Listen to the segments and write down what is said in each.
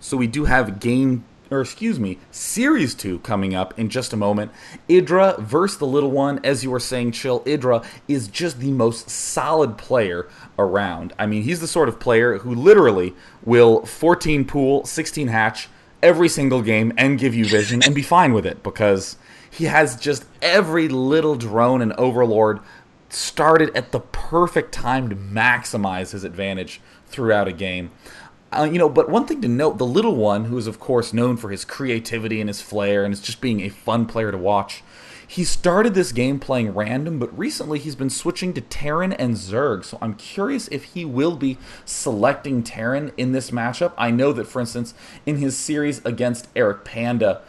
So we do have Series 2 coming up in just a moment. IdrA versus the Little One. As you were saying, Chill, IdrA is just the most solid player around. I mean, he's the sort of player who literally will 14 pool, 16 hatch every single game and give you vision and be fine with it, because he has just every little drone and overlord started at the perfect time to maximize his advantage throughout a game. But one thing to note, the Little One, who is of course known for his creativity and his flair and is just being a fun player to watch, he started this game playing random, but recently he's been switching to Terran and Zerg, so I'm curious if he will be selecting Terran in this matchup. I know that, for instance, in his series against Eric Panda,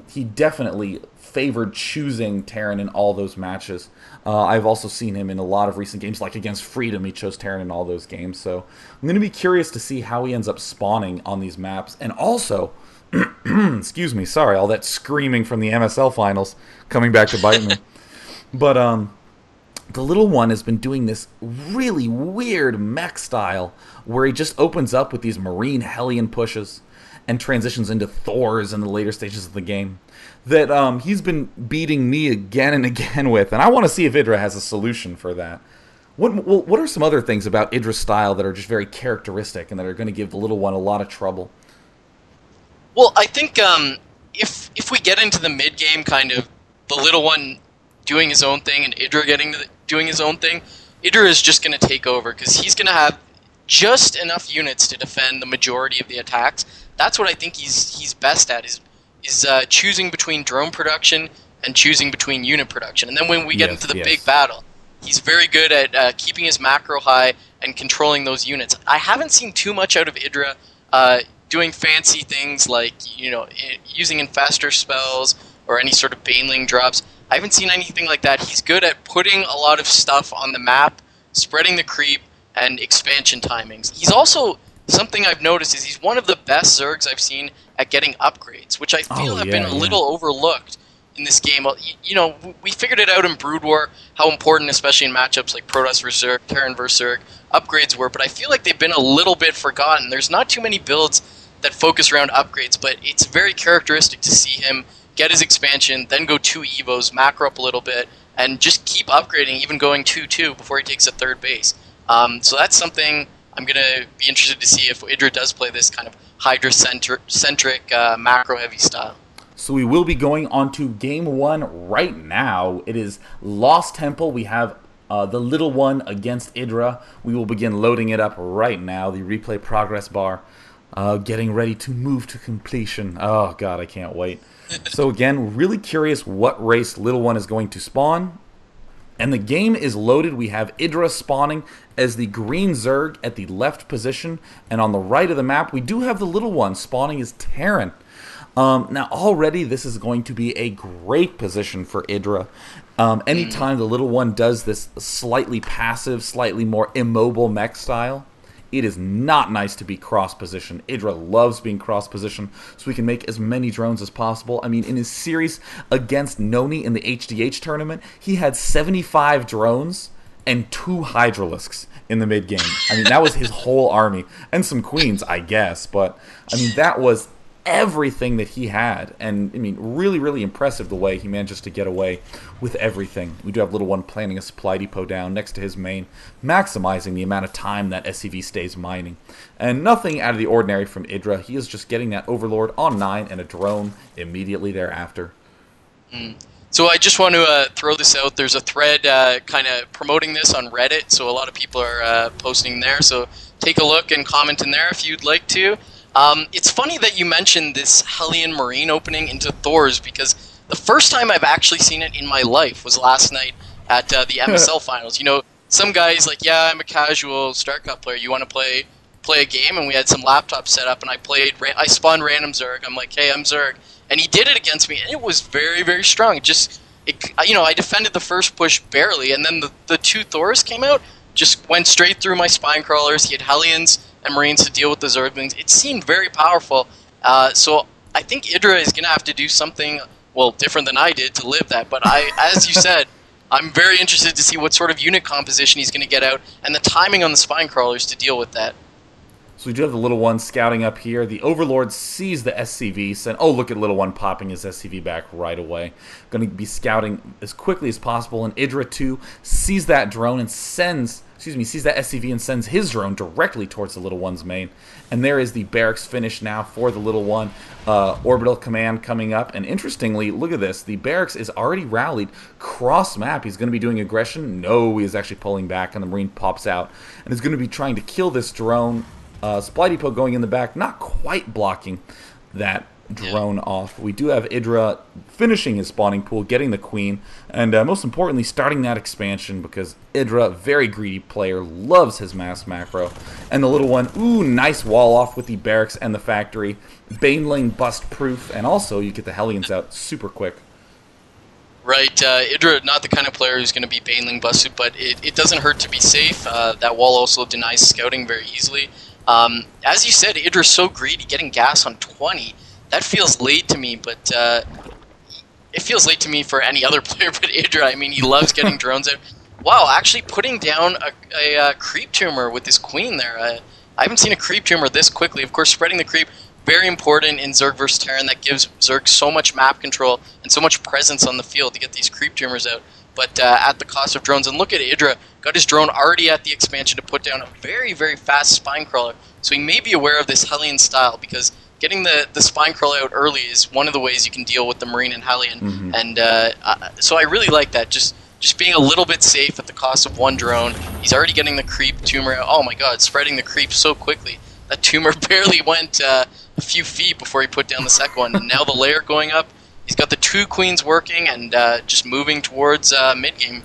he definitely favored choosing Terran in all those matches. I've also seen him in a lot of recent games, like against Freedom, he chose Terran in all those games, so I'm going to be curious to see how he ends up spawning on these maps, and also... excuse me, sorry, all that screaming from the MSL finals coming back to bite me. But the Little One has been doing this really weird mech style where he just opens up with these Marine Hellion pushes and transitions into Thors in the later stages of the game that he's been beating me again and again with, and I want to see if IdrA has a solution for that. What are some other things about IdRA's style that are just very characteristic and that are going to give the Little One a lot of trouble? Well, I think if we get into the mid game, kind of the Little One doing his own thing and IdrA doing his own thing, IdrA is just going to take over because he's going to have just enough units to defend the majority of the attacks. That's what I think he's best at is choosing between drone production and choosing between unit production. And then when we get into the big battle, he's very good at keeping his macro high and controlling those units. I haven't seen too much out of IdrA. Doing fancy things like, using infestor spells or any sort of baneling drops. I haven't seen anything like that. He's good at putting a lot of stuff on the map, spreading the creep, and expansion timings. He's also, something I've noticed is he's one of the best Zergs I've seen at getting upgrades, which I feel have been a little overlooked in this game. We figured it out in Brood War, how important, especially in matchups like Protoss vs Zerg, Terran vs Zerg, upgrades were, but I feel like they've been a little bit forgotten. There's not too many builds that focus around upgrades, but it's very characteristic to see him get his expansion, then go 2 Evos, macro up a little bit, and just keep upgrading, even going 2-2 before he takes a third base. So that's something I'm going to be interested to see if IdrA does play this kind of Hydra-centric, macro-heavy style. So we will be going on to Game 1 right now. It is Lost Temple. We have the Little One against IdrA. We will begin loading it up right now, the replay progress bar. Getting ready to move to completion. Oh, God, I can't wait. So, again, really curious what race Little One is going to spawn. And the game is loaded. We have IdrA spawning as the green Zerg at the left position. And on the right of the map, we do have the Little One spawning as Terran. Now, already, this is going to be a great position for IdrA. Anytime the Little One does this slightly passive, slightly more immobile mech style, it is not nice to be cross-positioned. IdrA loves being cross-positioned so we can make as many drones as possible. I mean, in his series against Noni in the HDH tournament, he had 75 drones and 2 Hydralisks in the mid-game. I mean, that was his whole army. And some Queens, I guess. But, I mean, that was everything that he had. And, I mean, really, really impressive the way he manages to get away with everything. We do have Little One planting a supply depot down next to his main, maximizing the amount of time that SCV stays mining. And nothing out of the ordinary from IdrA. He is just getting that Overlord on 9 and a drone immediately thereafter. So I just want to throw this out. There's a thread kind of promoting this on Reddit, so a lot of people are posting there. So take a look and comment in there if you'd like to. It's funny that you mentioned this Hellion Marine opening into Thors, because the first time I've actually seen it in my life was last night at the MSL finals. Some guy's like, yeah, I'm a casual StarCraft player. You want to play a game? And we had some laptops set up, and I spawned random Zerg. I'm like, hey, I'm Zerg. And he did it against me, and it was very, very strong. I defended the first push barely, and then the 2 Thors came out, just went straight through my spine crawlers. He had Hellions and Marines to deal with the Zerglings. It seemed very powerful. So I think IdrA is going to have to do something, different than I did to live that. But as you said, I'm very interested to see what sort of unit composition he's going to get out and the timing on the spine crawlers to deal with that. So we do have the Little One scouting up here. The Overlord sees the SCV. Oh, look at Little One popping his SCV back right away. Going to be scouting as quickly as possible. And IdrA 2 sees that drone and sends... sees that SCV and sends his drone directly towards the Little One's main. And there is the barracks finish now for the Little One. Orbital command coming up. And interestingly, look at this. The barracks is already rallied cross-map. He's going to be doing aggression. No, he is actually pulling back, and the Marine pops out. And is going to be trying to kill this drone. Supply depot going in the back, not quite blocking that drone off. We do have IdrA finishing his spawning pool, getting the queen, and most importantly, starting that expansion, because IdrA, very greedy player, loves his mass macro. And the Little One, ooh, nice wall off with the barracks and the factory. Baneling bust proof, and also you get the Hellions out super quick. Right, IdrA, not the kind of player who's going to be Baneling busted, but it doesn't hurt to be safe. That wall also denies scouting very easily. As you said, IdrA's so greedy, getting gas on 20. That feels late to me, but it feels late to me for any other player but IdrA. I mean, he loves getting drones out. Wow, actually putting down a creep tumor with his queen there. I haven't seen a creep tumor this quickly. Of course, spreading the creep, very important in Zerg versus Terran. That gives Zerg so much map control and so much presence on the field to get these creep tumors out. But at the cost of drones. And look at IdrA, got his drone already at the expansion to put down a very, very fast spine crawler. So he may be aware of this Hellion style, because getting the spine crawler out early is one of the ways you can deal with the Marine and Hellion. And so I really like that, just being a little bit safe at the cost of one drone. He's already getting the creep tumor out. Oh my god, spreading the creep so quickly. That tumor barely went a few feet before he put down the second one. And now the layer going up. He's got the 2 queens working and just moving towards mid-game.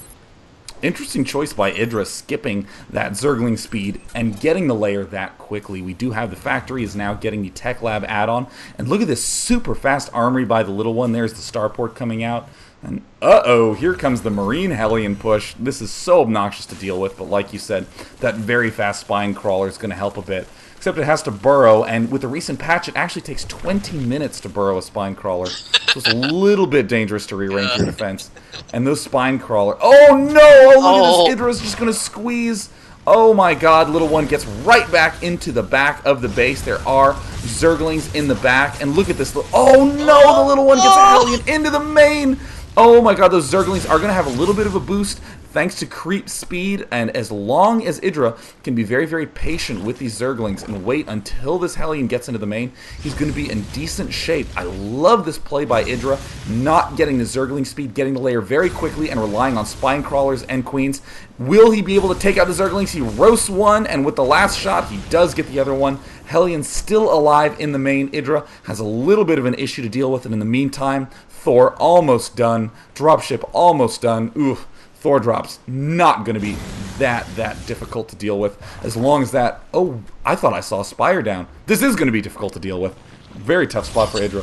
Interesting choice by IdrA, skipping that Zergling speed and getting the layer that quickly. We do have the factory is now getting the Tech Lab add-on. And look at this super fast armory by the Little One. There's the starport coming out. And uh-oh, here comes the Marine Hellion push. This is so obnoxious to deal with, but like you said, that very fast spine crawler is going to help a bit. Except it has to burrow, and with the recent patch, it actually takes 20 minutes to burrow a spine crawler. So it's a little bit dangerous to rearrange your defense. And those spine crawler... Oh no! Oh, look at this! IdrA's just going to squeeze. Oh my god, Little One gets right back into the back of the base. There are Zerglings in the back, and look at this. Oh no! The Little One gets a Hellion into the main! Oh my god, those Zerglings are going to have a little bit of a boost thanks to creep speed, and as long as IdrA can be very, very patient with these Zerglings and wait until this Hellion gets into the main, he's going to be in decent shape. I love this play by IdrA, not getting the Zergling speed, getting the layer very quickly, and relying on spine crawlers and queens. Will he be able to take out the Zerglings? He roasts one, and with the last shot, he does get the other one. Hellion still alive in the main. IdrA has a little bit of an issue to deal with, and in the meantime, Thor almost done. Dropship almost done. Oof. Thor drops not going to be that difficult to deal with, as long as that... Oh, I thought I saw Spire down. This is going to be difficult to deal with. Very tough spot for IdrA.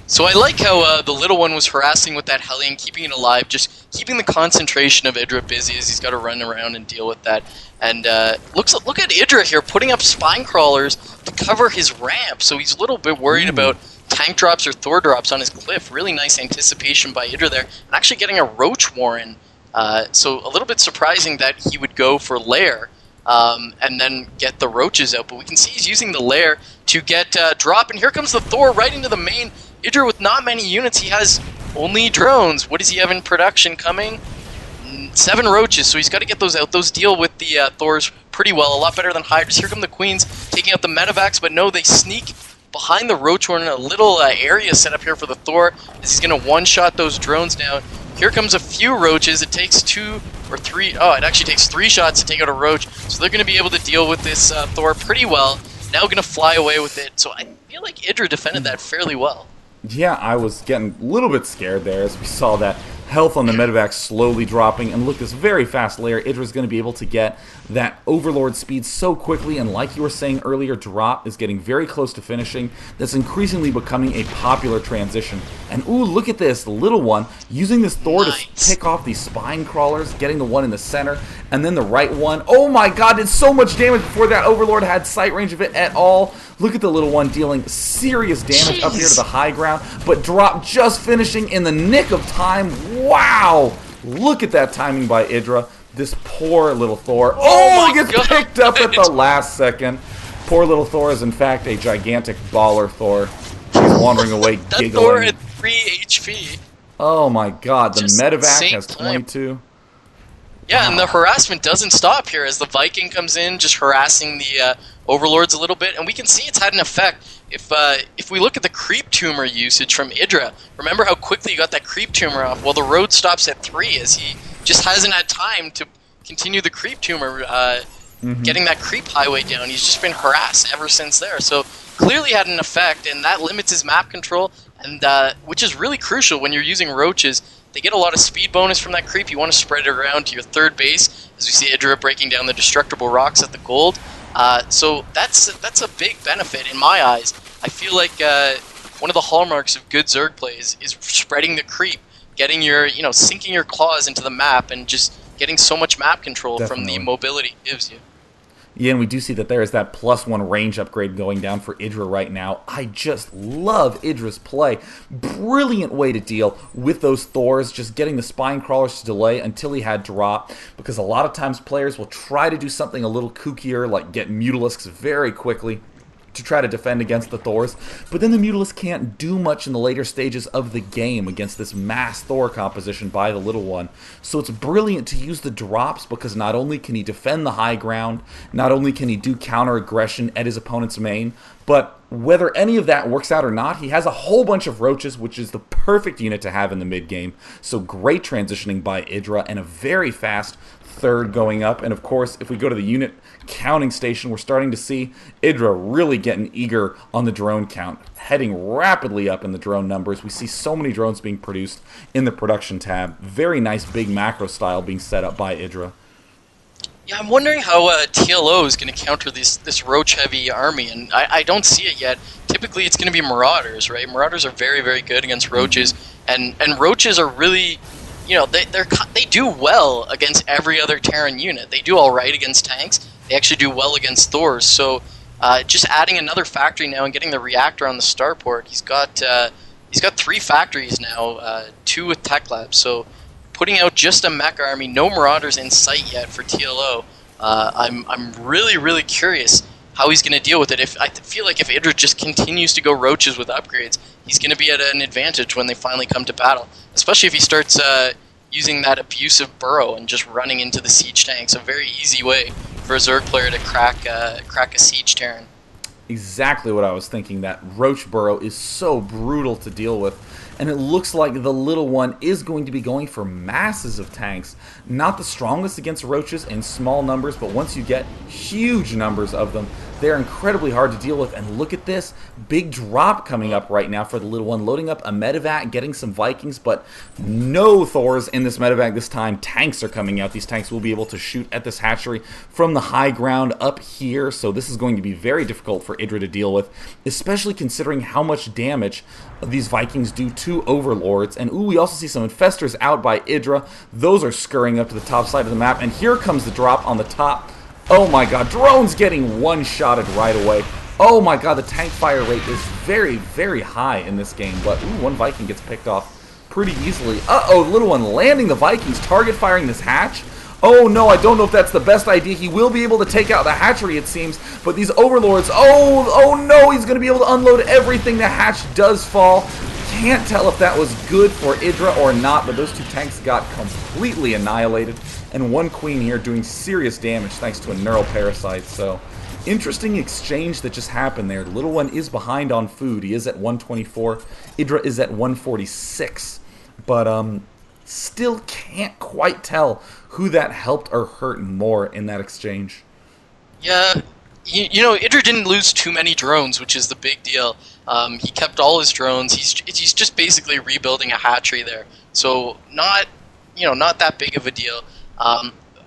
So I like how the Little One was harassing with that Hellion, keeping it alive, just keeping the concentration of IdrA busy as he's got to run around and deal with that. And look at IdrA here, putting up spine crawlers to cover his ramp, so he's a little bit worried about tank drops or Thor drops on his cliff. Really nice anticipation by IdrA there. And actually getting a Roach Warren. So a little bit surprising that he would go for Lair and then get the Roaches out. But we can see he's using the Lair to get drop. And here comes the Thor right into the main. IdrA with not many units. He has only drones. What does he have in production coming? 7 Roaches. So he's got to get those out. Those deal with the Thors pretty well. A lot better than Hydras. Here come the Queens taking out the Medevacs. But no, they sneak behind the Roach Horn, a little area set up here for the Thor, as he's going to one-shot those drones down. Here comes a few Roaches. It takes 2 or 3... Oh, it actually takes 3 shots to take out a Roach. So they're going to be able to deal with this Thor pretty well. Now going to fly away with it. So I feel like IdrA defended that fairly well. Yeah, I was getting a little bit scared there as we saw that health on the medevac slowly dropping, and look, this very fast layer, IdrA's going to be able to get that Overlord speed so quickly, and like you were saying earlier, drop is getting very close to finishing. That's increasingly becoming a popular transition. And ooh, look at this, the Little One using this Thor to pick off these spine crawlers, getting the one in the center, and then the right one. Oh my god, did so much damage before that Overlord had sight range of it at all. Look at the Little One dealing serious damage up here to the high ground, but drop just finishing in the nick of time. Wow! Look at that timing by IdrA. This poor little Thor. Oh He gets picked up at the last second. Poor little Thor is in fact a gigantic baller Thor. He's wandering away that giggling. Thor had 3 HP. Oh my god, the Just medevac insane has 22. Yeah, and the harassment doesn't stop here as the Viking comes in, just harassing the overlords a little bit, and we can see it's had an effect. If we look at the creep tumor usage from IdrA, remember how quickly he got that creep tumor off? Well, the road stops at 3 as he just hasn't had time to continue the creep tumor, getting that creep highway down. He's just been harassed ever since there. So clearly had an effect, and that limits his map control, and which is really crucial when you're using roaches. They get a lot of speed bonus from that creep. You want to spread it around to your third base, as we see IdrA breaking down the destructible rocks at the gold. So that's a big benefit in my eyes. I feel like one of the hallmarks of good Zerg plays is spreading the creep, getting your, sinking your claws into the map, and just getting so much map control from the mobility it gives you. Yeah, and we do see that there is that +1 range upgrade going down for IdrA right now. I just love IdrA's play. Brilliant way to deal with those Thors, just getting the spine crawlers to delay until he had drop, because a lot of times players will try to do something a little kookier, like get Mutalisks very quickly to try to defend against the Thors, but then the Mutalisk can't do much in the later stages of the game against this mass Thor composition by the Little One. So it's brilliant to use the drops, because not only can he defend the high ground, not only can he do counter aggression at his opponent's main, but whether any of that works out or not, he has a whole bunch of roaches, which is the perfect unit to have in the mid game. So great transitioning by IdrA, and a very fast third going up. And of course, if we go to the unit counting station, we're starting to see IdrA really getting eager on the drone count, heading rapidly up in the drone numbers. We see so many drones being produced in the production tab. Very nice big macro style being set up by IdrA. Yeah, I'm wondering how TLO is going to counter this roach-heavy army, and I don't see it yet. Typically, it's going to be Marauders, right? Marauders are very, very good against roaches, and roaches are really, they do well against every other Terran unit. They do all right against tanks. They actually do well against Thors. So, just adding another factory now and getting the reactor on the starport, he's got 3 factories now, 2 with tech labs. So, putting out just a mech army, no Marauders in sight yet for TLO. I'm really, really curious how he's going to deal with it. I feel like if IdrA just continues to go roaches with upgrades, he's going to be at an advantage when they finally come to battle, especially if he starts using that abusive burrow and just running into the siege tanks. A very easy way for a Zerg player to crack a siege Terran. Exactly what I was thinking. That roach burrow is so brutal to deal with. And it looks like the Little One is going to be going for masses of tanks. Not the strongest against roaches in small numbers, but once you get huge numbers of them, they're incredibly hard to deal with. And look at this big drop coming up right now for the Little One, loading up a medevac, getting some Vikings, but no Thors in this medevac this time. Tanks are coming out. These tanks will be able to shoot at this hatchery from the high ground up here, so this is going to be very difficult for IdrA to deal with, especially considering how much damage these Vikings do to overlords. And we also see some infestors out by IdrA. Those are scurrying up to the top side of the map, and here comes the drop on the top. Oh my god, drones getting one-shotted right away. Oh my god, the tank fire rate is very, very high in this game, but one Viking gets picked off pretty easily. Uh-oh, Little One landing the Vikings, target firing this hatch. Oh no, I don't know if that's the best idea. He will be able to take out the hatchery, it seems, but these overlords, oh no, he's going to be able to unload everything. The hatch does fall. Can't tell if that was good for IdrA or not, but those 2 tanks got completely annihilated, and 1 queen here doing serious damage thanks to a neural parasite. So interesting exchange that just happened there. The Little One is behind on food. He is at 124. IdrA is at 146, but still can't quite tell who that helped or hurt more in that exchange. Yeah, IdrA didn't lose too many drones, which is the big deal. He kept all his drones. He's just basically rebuilding a hatchery there, so not that big of a deal.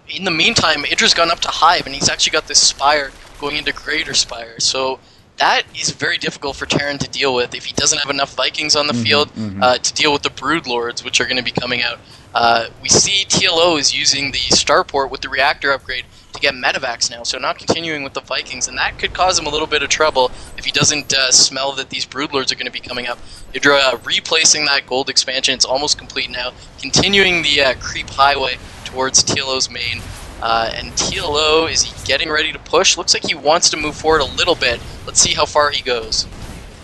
In the meantime, IdrA's gone up to Hive, and he's actually got this Spire going into Greater Spire. So that is very difficult for Terran to deal with if he doesn't have enough Vikings on the field to deal with the Brood Lords, which are going to be coming out. We see TLO is using the starport with the reactor upgrade to get medevacs now, so not continuing with the Vikings, and that could cause him a little bit of trouble if he doesn't smell that these Broodlords are going to be coming up. IdrA replacing that gold expansion, it's almost complete now, continuing the creep highway towards TLO's main. And TLO, is he getting ready to push? Looks like he wants to move forward a little bit. Let's see how far he goes.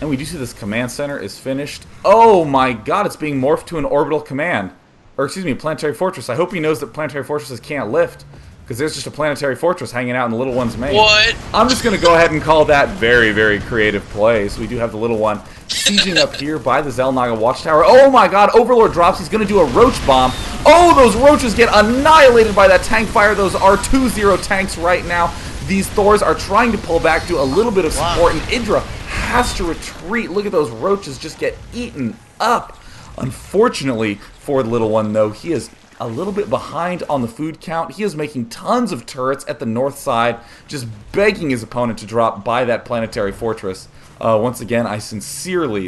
And we do see this command center is finished. Oh my god, it's being morphed to an orbital command. Or excuse me, planetary fortress. I hope he knows that planetary fortresses can't lift, because there's just a planetary fortress hanging out in the little one's main. What? I'm just going to go ahead and call that very, very creative play. So we do have the little one sieging up here by the Xel'Naga watchtower. Oh my god, Overlord drops. He's going to do a roach bomb. Oh, those roaches get annihilated by that tank fire. Those are 2-0 tanks right now. These Thors are trying to pull back, do a little bit of support, and IdrA has to retreat. Look at those roaches just get eaten up. Unfortunately for the little one, though, he is a little bit behind on the food count. He is making tons of turrets at the north side, just begging his opponent to drop by that planetary fortress. Once again, I sincerely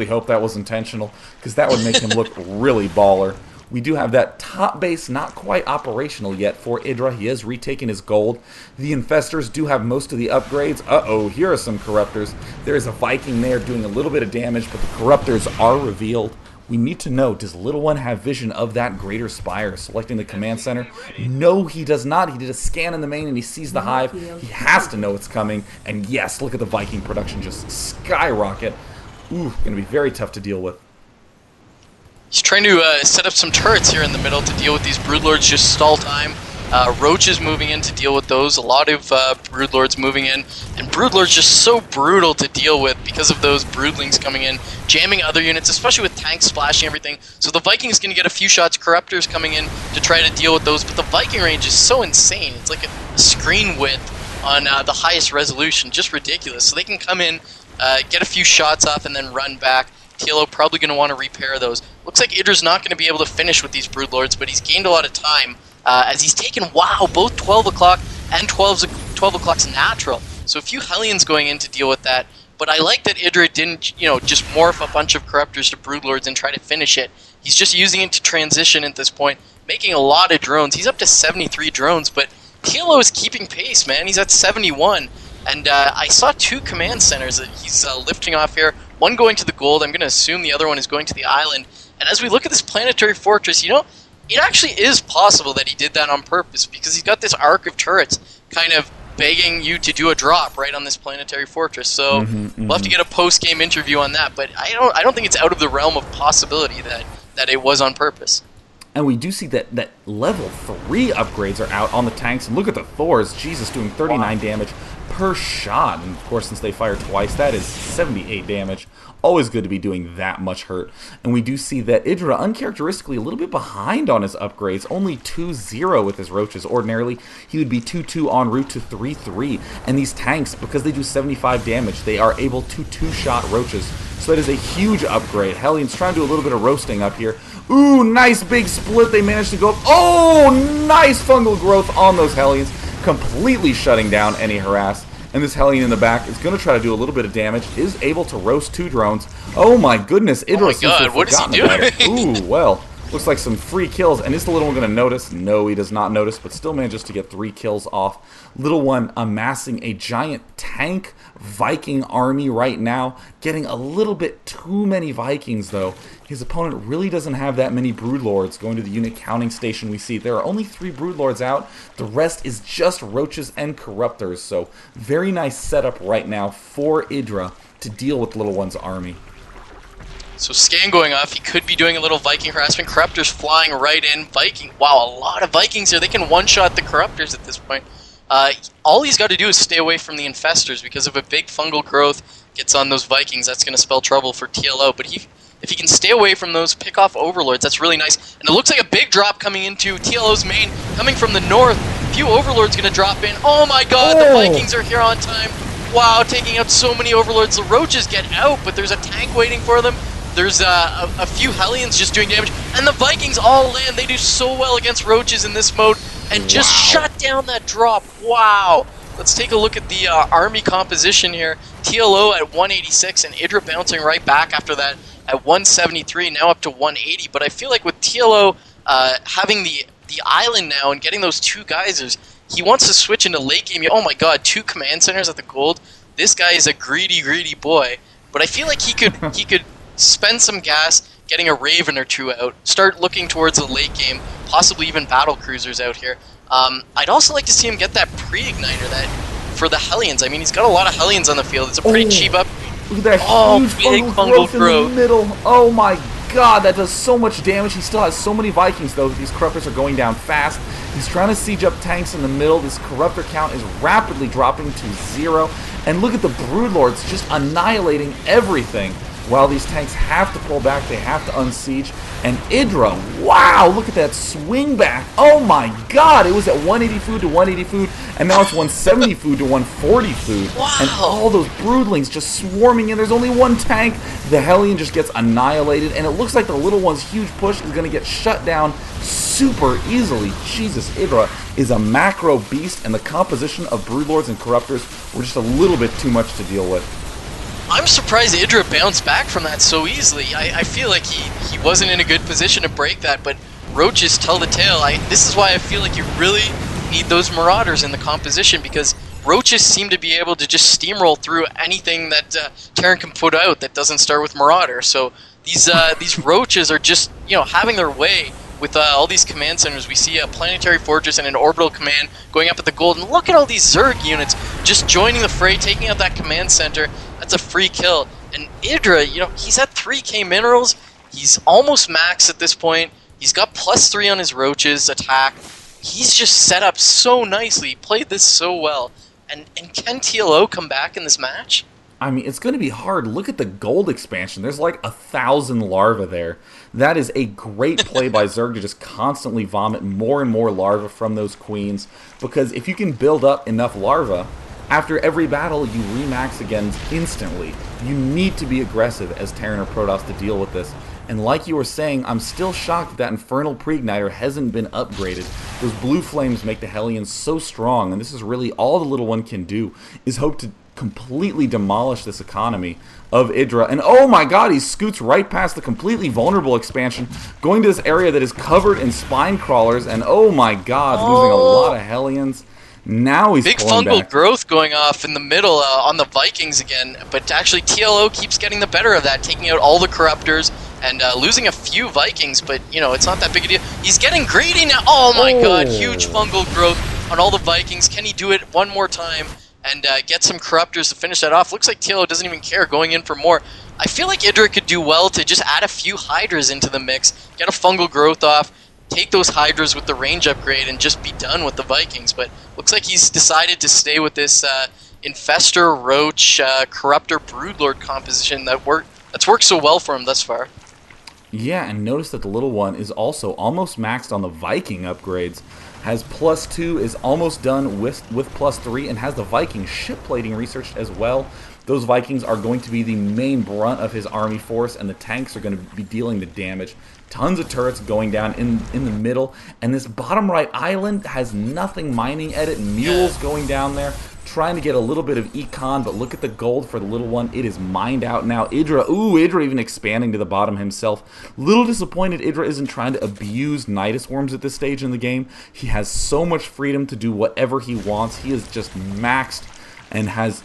hope that was intentional, because that would make him look really baller. We do have that top base not quite operational yet for IdrA. He has retaken his gold. The Infestors do have most of the upgrades. Uh-oh, here are some Corruptors. There is a Viking there doing a little bit of damage, but the Corruptors are revealed. We need to know, does Little One have vision of that Greater Spire selecting the command center? No, he does not. He did a scan in the main and he sees the Hive. He has to know it's coming. And yes, look at the Viking production just skyrocket. Ooh, going to be very tough to deal with. He's trying to set up some turrets here in the middle to deal with these Broodlords, just stall time. Roaches moving in to deal with those. A lot of Broodlords moving in. And Broodlords just so brutal to deal with because of those Broodlings coming in, jamming other units, especially with tanks splashing everything. So the Viking's going to get a few shots. Corruptors coming in to try to deal with those. But the Viking range is so insane. It's like a screen width on the highest resolution. Just ridiculous. So they can come in, get a few shots off, and then run back. TLO probably going to want to repair those. Looks like IdrA's not going to be able to finish with these Broodlords, but he's gained a lot of time as he's taken, wow, both 12 o'clock and 12 o'clock's natural. So a few Hellions going in to deal with that. But I like that IdrA didn't, just morph a bunch of Corruptors to Broodlords and try to finish it. He's just using it to transition at this point, making a lot of drones. He's up to 73 drones, but TLO is keeping pace, man. He's at 71. And I saw two command centers that he's lifting off here. One going to the gold. I'm going to assume the other one is going to the island. And as we look at this planetary fortress, it actually is possible that he did that on purpose, because he's got this arc of turrets kind of begging you to do a drop right on this planetary fortress. So we'll have to get a post-game interview on that. But I don't think it's out of the realm of possibility that it was on purpose. And we do see that level 3 upgrades are out on the tanks. And look at the Thors, Jesus, doing 39 damage per shot. And of course, since they fire twice, that is 78 damage. Always good to be doing that much hurt. And we do see that IdrA, uncharacteristically, a little bit behind on his upgrades. Only 2-0 with his roaches. Ordinarily, he would be 2-2 en route to 3-3. And these tanks, because they do 75 damage, they are able to 2-shot roaches. So that is a huge upgrade. Hellions trying to do a little bit of roasting up here. Ooh, nice big split. They managed to go up. Oh, nice fungal growth on those Hellions. Completely shutting down any harass. And this Hellion in the back is going to try to do a little bit of damage. Is able to roast 2 drones. Oh my goodness. IdrA, oh my god, what is he doing? Ooh, well. Looks like some free kills. And is the little one going to notice? No, he does not notice, but still manages to get 3 kills off. Little one amassing a giant tank Viking army right now. Getting a little bit too many Vikings, though. His opponent really doesn't have that many Broodlords. Going to the unit counting station, we see there are only 3 Broodlords out. The rest is just Roaches and Corruptors. So very nice setup right now for IdrA to deal with Little One's army. So scan going off, he could be doing a little Viking harassment. Corruptors flying right in. Viking, wow, a lot of Vikings here. They can one-shot the Corruptors at this point. All he's got to do is stay away from the Infestors, because if a big fungal growth gets on those Vikings, that's going to spell trouble for TLO. But if he can stay away from those, pick off Overlords, that's really nice. And it looks like a big drop coming into TLO's main, coming from the north. A few Overlords going to drop in. Oh my god, the Vikings are here on time. Wow, taking out so many Overlords. The Roaches get out, but there's a tank waiting for them. There's a few Hellions just doing damage, and the Vikings all land. They do so well against Roaches in this mode, and just shut down that drop. Wow. Let's take a look at the army composition here. TLO at 186, and IdrA bouncing right back after that at 173, now up to 180. But I feel like with TLO having the island now and getting those 2 geysers, he wants to switch into late game. Oh my god, 2 command centers at the gold. This guy is a greedy boy. But I feel like he could spend some gas, getting a Raven or 2 out, start looking towards the late game, possibly even battle cruisers out here. I'd also like to see him get that pre-igniter that for the Hellions. I mean, he's got a lot of Hellions on the field. It's a pretty cheap up. Look at that huge big fungal growth in the middle. Oh my god, that does so much damage. He still has so many Vikings, though. These Corruptors are going down fast. He's trying to siege up tanks in the middle. This Corruptor count is rapidly dropping to 0. And look at the Broodlords just annihilating everything. While these tanks have to pull back, they have to unsiege. And IdrA, wow, look at that swing back. Oh my god, it was at 180 food to 180 food, and now it's 170 food to 140 food. Wow. And all those broodlings just swarming in. There's only one tank. The Hellion just gets annihilated, and it looks like the little one's huge push is going to get shut down super easily. Jesus, IdrA is a macro beast, and the composition of Broodlords and Corruptors were just a little bit too much to deal with. I'm surprised IdrA bounced back from that so easily. I feel like he wasn't in a good position to break that, but Roaches tell the tale. This is why I feel like you really need those Marauders in the composition, because Roaches seem to be able to just steamroll through anything that Terran can put out that doesn't start with Marauder. So these Roaches are just, you know, having their way with all these command centers. We see a Planetary Fortress and an Orbital Command going up at the gold, and look at all these Zerg units just joining the fray, taking out that command center. That's a free kill. And IdrA, you know, he's at 3k minerals. He's almost max at this point. He's got +3 on his Roaches attack. He's just set up so nicely. He played this so well. And can TLO come back in this match? I mean, it's going to be hard. Look at the gold expansion. There's like 1,000 larvae there. That is a great play by Zerg to just constantly vomit more and more larvae from those queens. Because if you can build up enough larvae, after every battle, you remax again instantly. You need to be aggressive as Terran or Protoss to deal with this. And like you were saying, I'm still shocked that Infernal Pre-Igniter hasn't been upgraded. Those blue flames make the Hellions so strong, and this is really all the little one can do, is hope to completely demolish this economy of IdrA. And oh my god, he scoots right past the completely vulnerable expansion, going to this area that is covered in spine crawlers, and oh my god, losing a lot of Hellions. Now he's big pulling fungal back. growth going off in the middle on the Vikings again, but actually TLO keeps getting the better of that, taking out all the Corruptors and losing a few Vikings, but you know, it's not that big a deal. He's getting greedy now. Oh my god, huge fungal growth on all the Vikings. Can he do it one more time and get some Corruptors to finish that off? Looks like TLO doesn't even care, going in for more. I feel like IdrA could do well to just add a few Hydras into the mix, get a fungal growth off, take those Hydras with the range upgrade, and just be done with the Vikings. But looks like he's decided to stay with this Infestor, Roach, Corruptor, Broodlord composition that's worked so well for him thus far. Yeah, and notice that the little one is also almost maxed on the Viking upgrades. Has +2, is almost done with +3, and has the Viking ship plating researched as well. Those Vikings are going to be the main brunt of his army force, and the tanks are going to be dealing the damage. Tons of turrets going down in the middle, and this bottom right island has nothing mining at it. Mules going down there, trying to get a little bit of econ, but look at the gold for the little one. It is mined out now. IdrA even expanding to the bottom himself. Little disappointed IdrA isn't trying to abuse Nidus Worms at this stage in the game. He has so much freedom to do whatever he wants. He is just maxed and has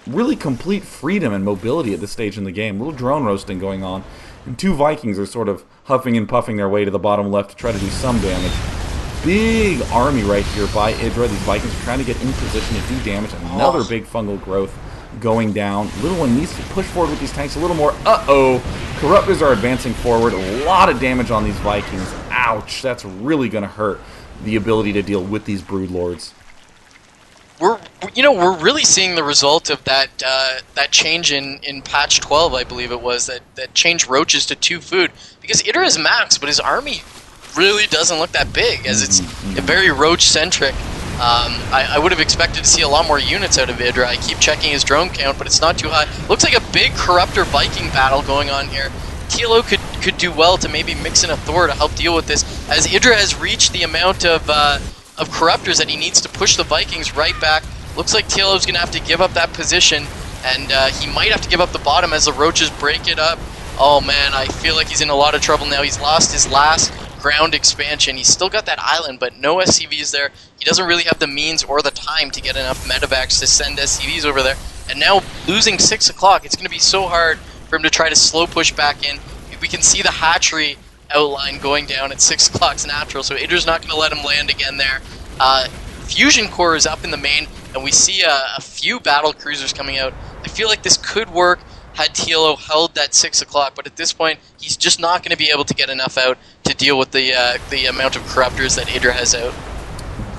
really complete freedom and mobility at this stage in the game. Little drone roasting going on. And two Vikings are sort of huffing and puffing their way to the bottom left to try to do some damage. Big army right here by IdrA. These Vikings are trying to get in position to do damage. Another big fungal growth going down. Little one needs to push forward with these tanks a little more. Uh-oh. Corruptors are advancing forward. A lot of damage on these Vikings. Ouch. That's really going to hurt the ability to deal with these Broodlords. We're really seeing the result of that change in patch 12, I believe it was, that changed Roaches to 2 food. Because IdrA is max, but his army really doesn't look that big, as it's very Roach-centric. I would have expected to see a lot more units out of IdrA. I keep checking his drone count, but it's not too high. Looks like a big Corruptor Viking battle going on here. TLO could do well to maybe mix in a Thor to help deal with this, as IdrA has reached the amount of Corruptors that he needs to push the Vikings right back. Looks like TLO's going to have to give up that position, and he might have to give up the bottom as the Roaches break it up. Oh man, I feel like he's in a lot of trouble now. He's lost his last ground expansion. He's still got that island, but no SCVs there. He doesn't really have the means or the time to get enough medevacs to send SCVs over there. And now losing 6 o'clock, it's going to be so hard for him to try to slow push back in. We can see the hatchery outline going down at 6 o'clock's natural, so IdrA's not going to let him land again there. Fusion core is up in the main, and we see a few battle cruisers coming out. I feel like this could work had TLO held that 6 o'clock, but at this point, he's just not going to be able to get enough out to deal with the amount of corruptors that IdrA has out.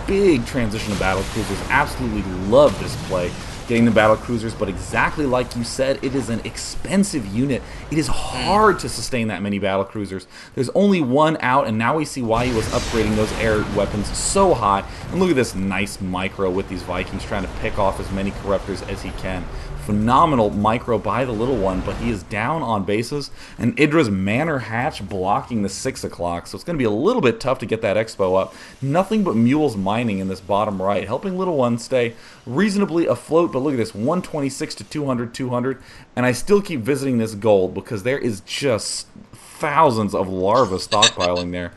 Big transition to battle cruisers. Absolutely love this play. Getting the battle cruisers, but exactly like you said, it is an expensive unit. It is hard to sustain that many battle cruisers. There's only one out, and now we see why he was upgrading those air weapons so high. And look at this nice micro with these Vikings trying to pick off as many corruptors as he can. Phenomenal micro by the little one, but he is down on bases, and IdrA's Manor Hatch blocking the 6 o'clock, so it's going to be a little bit tough to get that expo up. Nothing but mules mining in this bottom right, helping little one stay reasonably afloat, but look at this, 126 to 200, 200, and I still keep visiting this gold because there is just thousands of larvae stockpiling there.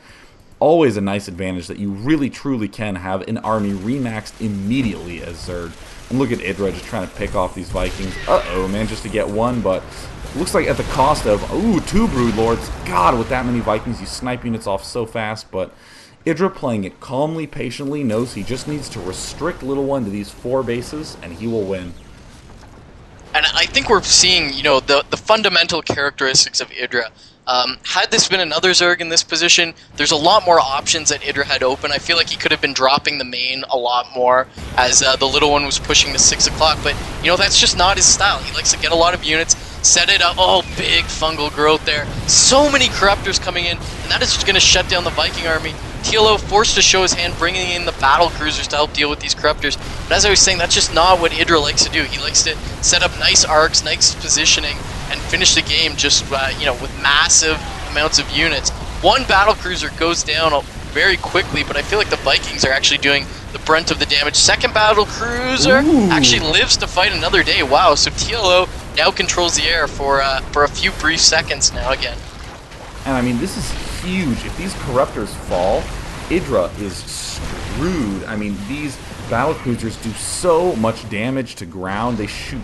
Always a nice advantage that you really truly can have an army remaxed immediately as Zerg. And look at IdrA just trying to pick off these Vikings. Uh-oh, man, just to get one, but looks like at the cost of, ooh, 2 Broodlords. God, with that many Vikings, you snipe units off so fast, but IdrA playing it calmly, patiently, knows he just needs to restrict little one to these 4 bases, and he will win. And I think we're seeing, you know, the fundamental characteristics of IdrA. Had this been another Zerg in this position, there's a lot more options that IdrA had open. I feel like he could have been dropping the main a lot more as the little one was pushing to 6 o'clock, but, you know, that's just not his style. He likes to get a lot of units, set it up. Oh, big fungal growth there. So many corruptors coming in, and that is just going to shut down the Viking army. TLO forced to show his hand, bringing in the battle cruisers to help deal with these corruptors. But as I was saying, that's just not what IdrA likes to do. He likes to set up nice arcs, nice positioning, and finish the game just you know, with massive amounts of units. One battle cruiser goes down very quickly, but I feel like the Vikings are actually doing the brunt of the damage. Second battle cruiser actually lives to fight another day. Wow, so TLO now controls the air for a few brief seconds now again. And I mean, this is huge. If these corruptors fall, IdrA is screwed. I mean, these battle cruisers do so much damage to ground. They shoot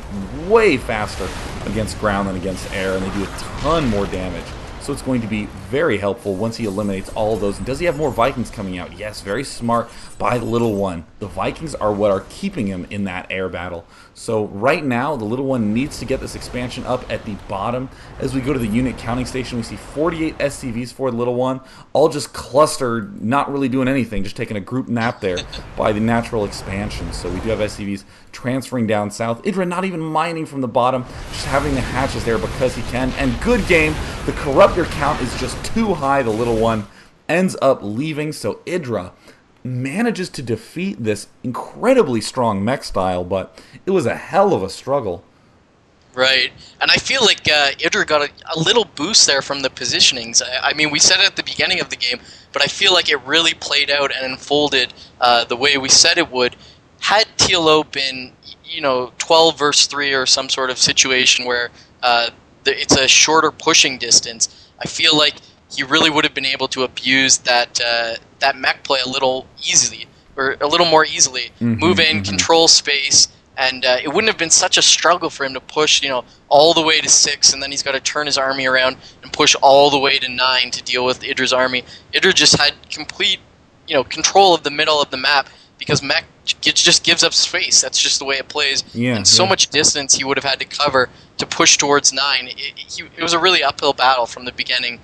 way faster against ground than against air, and they do a ton more damage. So it's going to be very helpful once he eliminates all of those. And does he have more Vikings coming out? Yes, very smart by the little one. The Vikings are what are keeping him in that air battle. So right now, the little one needs to get this expansion up at the bottom. As we go to the unit counting station, we see 48 SCVs for the little one, all just clustered, not really doing anything, just taking a group nap there by the natural expansion. So we do have SCVs transferring down south. IdrA not even mining from the bottom, just having the hatches there because he can. And good game. The corruptor count is just too high. The little one ends up leaving, so IdrA manages to defeat this incredibly strong mech style, but it was a hell of a struggle. Right, and I feel like IdrA got a little boost there from the positionings. I mean, we said it at the beginning of the game, but I feel like it really played out and unfolded the way we said it would. Had TLO been, you know, 12 versus 3 or some sort of situation where it's a shorter pushing distance, I feel like he really would have been able to abuse that mech play a little easily, or a little more easily. Move in, control space, and it wouldn't have been such a struggle for him to push, you know, all the way to 6, and then he's got to turn his army around and push all the way to 9 to deal with IdrA's army. IdrA just had complete, you know, control of the middle of the map because mech just gives up space. That's just the way it plays. Yeah, and so much distance he would have had to cover to push towards 9. It was a really uphill battle from the beginning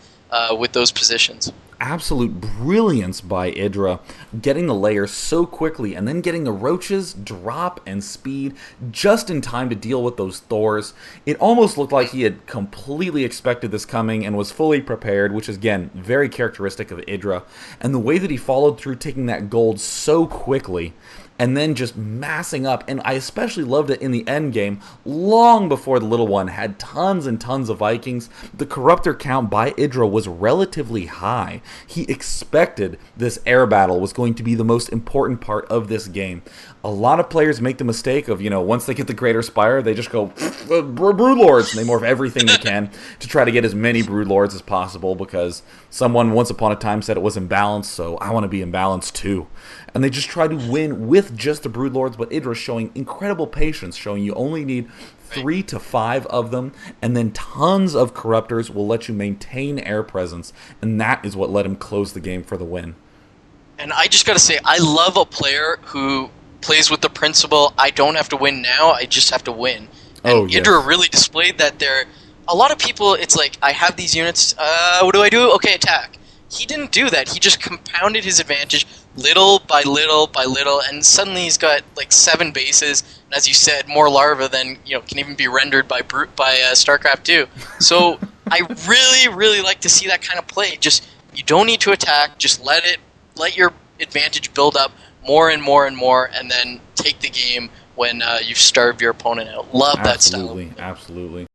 with those positions. Absolute brilliance by IdrA, getting the layers so quickly and then getting the roaches drop and speed just in time to deal with those Thors. It almost looked like he had completely expected this coming and was fully prepared, which is, again, very characteristic of IdrA. And the way that he followed through taking that gold so quickly and then just massing up, and I especially loved it in the end game, long before the little one had tons and tons of Vikings. The corruptor count by IdrA was relatively high. He expected this air battle was going to be the most important part of this game. A lot of players make the mistake of, you know, once they get the Greater Spire, they just go, Broodlords, and they morph everything they can to try to get as many Broodlords as possible because someone once upon a time said it was imbalanced, so I want to be imbalanced too. And they just try to win with just the Broodlords, but IdrA showing incredible patience, showing you only need 3 to 5 of them, and then tons of corruptors will let you maintain air presence, and that is what let him close the game for the win. And I just gotta say, I love a player who plays with the principle, I don't have to win now, I just have to win. And IdrA really displayed that there. A lot of people, it's like, I have these units, what do I do? Okay, attack. He didn't do that. He just compounded his advantage little by little by little, and suddenly he's got like 7 bases, and as you said, more larvae than can even be rendered by StarCraft 2. So I really, really like to see that kind of play. Just, you don't need to attack, just let your advantage build up more and more and more, and then take the game when you've starved your opponent out. Love that style. Absolutely.